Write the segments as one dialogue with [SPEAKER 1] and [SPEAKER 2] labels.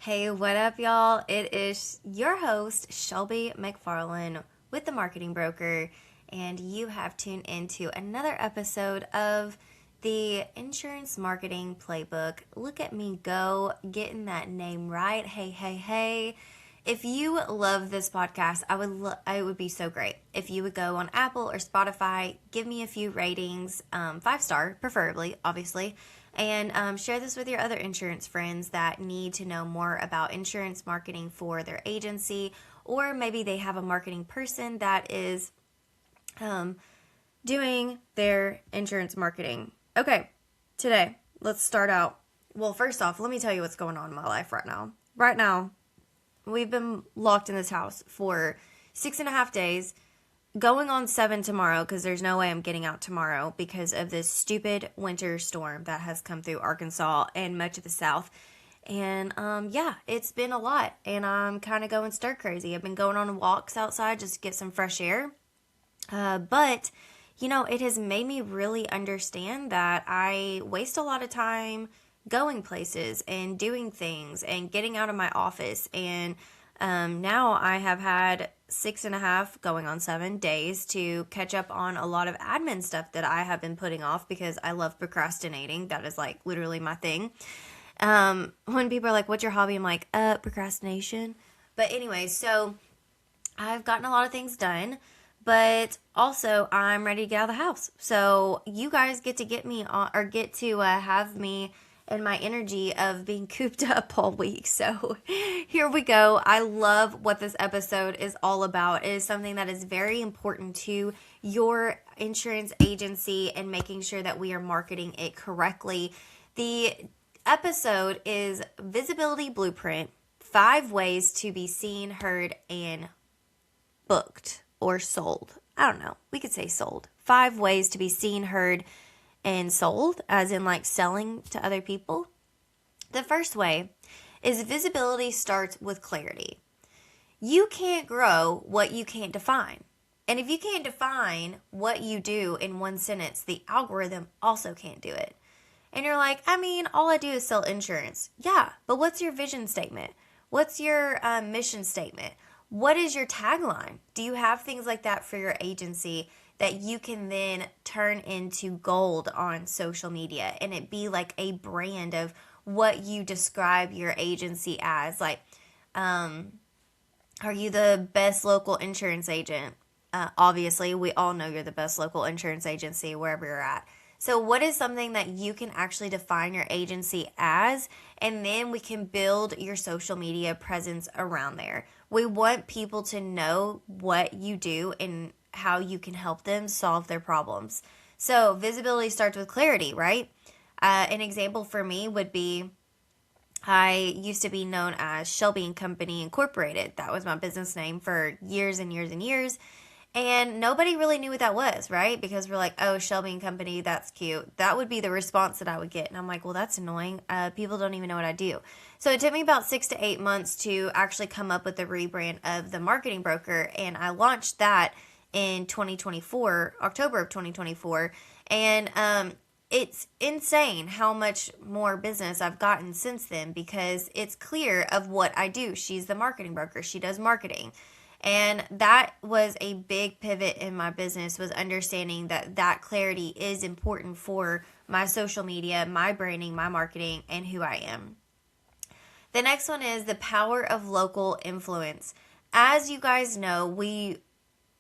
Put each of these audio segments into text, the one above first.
[SPEAKER 1] Hey, what up, y'all? It is your host, Shelby McFarland with The Marketing Broker, and you have tuned into another episode of the Insurance Marketing Playbook. Look at me go, getting that name right. Hey. If you love this podcast, I would be so great if you would go on Apple or Spotify, give me a few ratings, 5-star, preferably, obviously, and share this with your other insurance friends that need to know more about insurance marketing for their agency, or maybe they have a marketing person that is doing their insurance marketing. Okay, today, let's start out. Well, first off, let me tell you what's going on in my life right now. Right now, we've been locked in this house for 6.5 days, going on 7 tomorrow because there's no way I'm getting out tomorrow because of this stupid winter storm that has come through Arkansas and much of the South. And it's been a lot, and I'm kind of going stir crazy. I've been going on walks outside just to get some fresh air. But it has made me really understand that I waste a lot of time going places and doing things and getting out of my office. And now I have had 6.5 going on 7 days to catch up on a lot of admin stuff that I have been putting off because I love procrastinating. That is like literally my thing. When people are like, what's your hobby? I'm like, procrastination. But anyway, so I've gotten a lot of things done, but also I'm ready to get out of the house. So you guys get to get me on, or get to have me and my energy of being cooped up all week. So here we go. I love what this episode is all about. It is something that is very important to your insurance agency and making sure that we are marketing it correctly. The episode is Visibility Blueprint, 5 ways to be seen, heard, and booked or sold. I don't know. We could say sold. 5 ways to be seen, heard, and sold, as in like selling to other people. The first way is visibility starts with clarity. You can't grow what you can't define. And if you can't define what you do in one sentence, the algorithm also can't do it. And you're like, all I do is sell insurance. Yeah, but what's your vision statement? What's your mission statement? What is your tagline? Do you have things like that for your agency that you can then turn into gold on social media and it be like a brand of what you describe your agency as? Like, are you the best local insurance agent? Obviously, we all know you're the best local insurance agency wherever you're at. So what is something that you can actually define your agency as? And then we can build your social media presence around there. We want people to know what you do and how you can help them solve their problems. So visibility starts with clarity, right? An example for me would be, I used to be known as Shelby and Company Incorporated. That was my business name for years and years and years. And nobody really knew what that was, right? Because we're like, oh, Shelby and Company, that's cute. That would be the response that I would get. And I'm like, well, that's annoying. People don't even know what I do. So it took me about 6 to 8 months to actually come up with the rebrand of The Marketing Broker. And I launched that in 2024, October of 2024. And it's insane how much more business I've gotten since then because it's clear of what I do. She's the marketing broker. She does marketing. And that was a big pivot in my business, was understanding that clarity is important for my social media, my branding, my marketing, and who I am. The next one is the power of local influence. As you guys know, we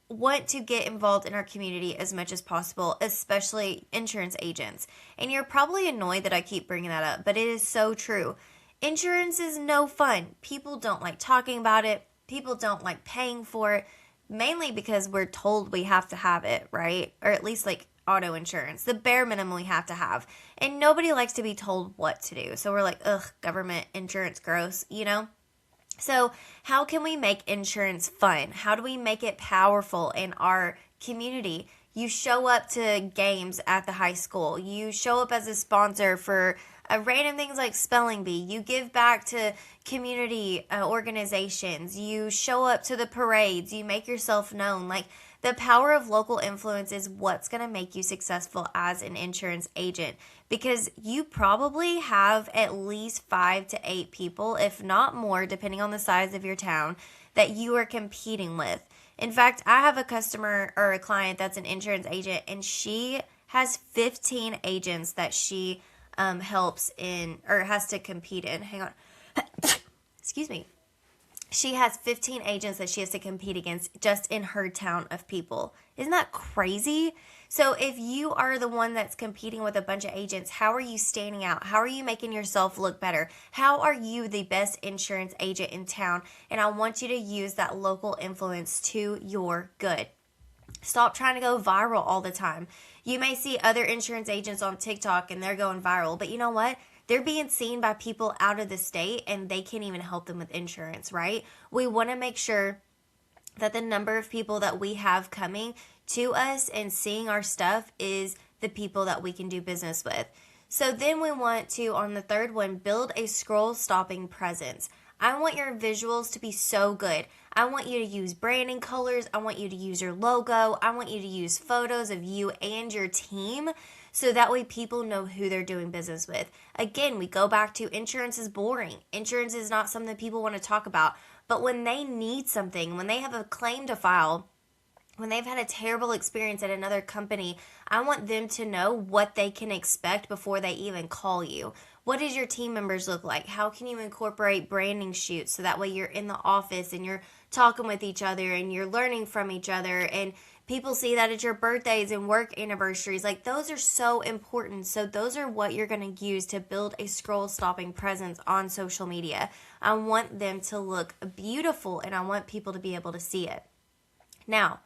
[SPEAKER 1] want to get involved in our community as much as possible, especially insurance agents. And you're probably annoyed that I keep bringing that up, but it is so true. Insurance is no fun. People don't like talking about it. People don't like paying for it, mainly because we're told we have to have it, right? Or at least like auto insurance, the bare minimum we have to have. And nobody likes to be told what to do. So we're like, ugh, government insurance, gross, So how can we make insurance fun? How do we make it powerful in our community? You show up to games at the high school. You show up as a sponsor for random things like Spelling Bee. You give back to community organizations. You show up to the parades. You make yourself known. Like, the power of local influence is what's going to make you successful as an insurance agent. because you probably have at least 5 to 8 people, if not more, depending on the size of your town, that you are competing with. In fact, I have a customer or a client that's an insurance agent, and she has 15 agents that she helps in or has to compete in. Hang on. Excuse me. She has 15 agents that she has to compete against just in her town of people. Isn't that crazy? So if you are the one that's competing with a bunch of agents, how are you standing out? How are you making yourself look better? How are you the best insurance agent in town? And I want you to use that local influence to your good. Stop trying to go viral all the time. You may see other insurance agents on TikTok and they're going viral, but you know what? They're being seen by people out of the state and they can't even help them with insurance, right? We want to make sure that the number of people that we have coming to us and seeing our stuff is the people that we can do business with. So then we want to, on the third one, build a scroll stopping presence. I want your visuals to be so good. I want you to use branding colors. I want you to use your logo. I want you to use photos of you and your team so that way people know who they're doing business with. Again, we go back to insurance is boring. Insurance is not something people want to talk about. But when they need something, when they have a claim to file, when they've had a terrible experience at another company, I want them to know what they can expect before they even call you. What does your team members look like? How can you incorporate branding shoots so that way you're in the office and you're talking with each other and you're learning from each other and people see that at your birthdays and work anniversaries. Like those are so important. So those are what you're going to use to build a scroll stopping presence on social media. I want them to look beautiful and I want people to be able to see it. Now,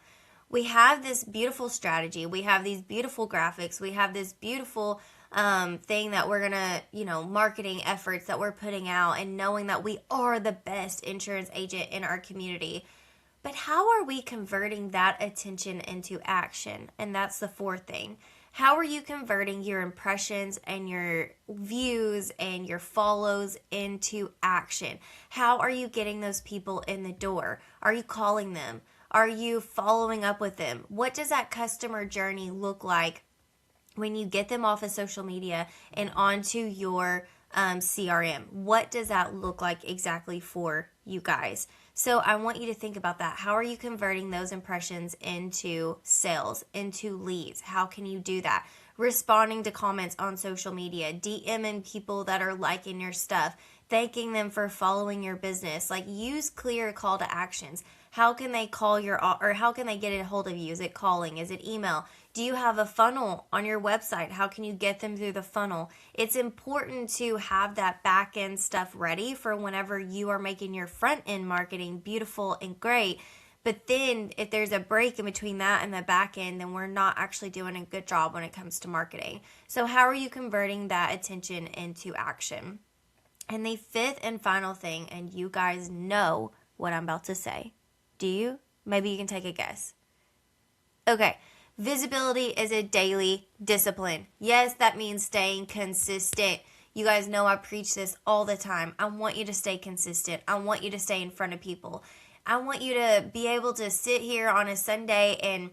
[SPEAKER 1] we have this beautiful strategy. We have these beautiful graphics. We have this beautiful thing that we're going to, marketing efforts that we're putting out and knowing that we are the best insurance agent in our community. But how are we converting that attention into action? And that's the fourth thing. How are you converting your impressions and your views and your follows into action? How are you getting those people in the door? Are you calling them? Are you following up with them? What does that customer journey look like when you get them off of social media and onto your CRM? What does that look like exactly for you guys? So I want you to think about that. How are you converting those impressions into sales, into leads? How can you do that? Responding to comments on social media, DMing people that are liking your stuff, thanking them for following your business. Like use clear call to actions. How can they call or how can they get a hold of you? Is it calling? Is it email? Do you have a funnel on your website? How can you get them through the funnel? It's important to have that back end stuff ready for whenever you are making your front end marketing beautiful and great. But then if there's a break in between that and the back end, then we're not actually doing a good job when it comes to marketing. So how are you converting that attention into action? And the fifth and final thing, and you guys know what I'm about to say. Do you? Maybe you can take a guess. Okay. Visibility is a daily discipline. Yes, that means staying consistent. You guys know I preach this all the time. I want you to stay consistent. I want you to stay in front of people. I want you to be able to sit here on a Sunday and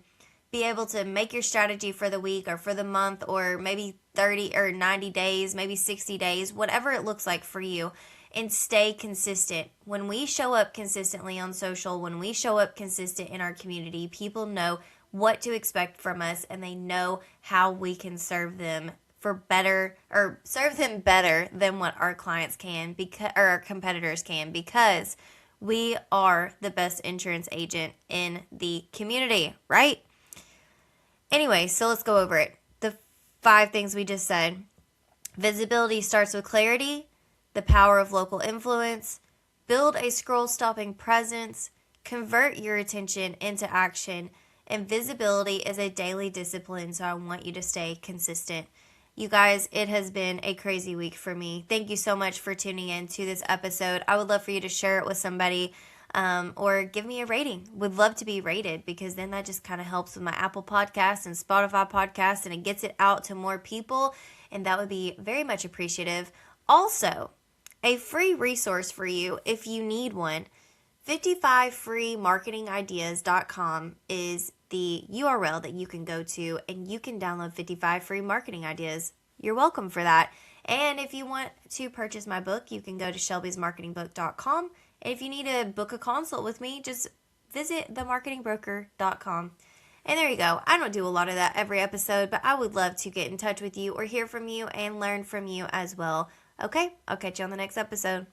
[SPEAKER 1] be able to make your strategy for the week or for the month or maybe 30 or 90 days, maybe 60 days, whatever it looks like for you, and stay consistent. When we show up consistently on social, when we show up consistent in our community, people know what to expect from us and they know how we can serve them serve them better than what our clients can or our competitors can, because we are the best insurance agent in the community, right? Anyway, so let's go over it. The 5 things we just said. Visibility starts with clarity, the power of local influence, build a scroll-stopping presence, convert your attention into action, and visibility is a daily discipline, so I want you to stay consistent. You guys, it has been a crazy week for me. Thank you so much for tuning in to this episode. I would love for you to share it with somebody or give me a rating. Would love to be rated because then that just kind of helps with my Apple Podcasts and Spotify Podcasts and it gets it out to more people, and that would be very much appreciative. Also, a free resource for you if you need one. 55freemarketingideas.com is the URL that you can go to and you can download 55 free marketing ideas you're welcome for that. And if you want to purchase my book, you can go to shelbysmarketingbook.com. And if you need to book a consult with me, just visit themarketingbroker.com. And there you go. I don't do a lot of that every episode, but I would love to get in touch with you or hear from you and learn from you as well. Okay, I'll catch you on the next episode.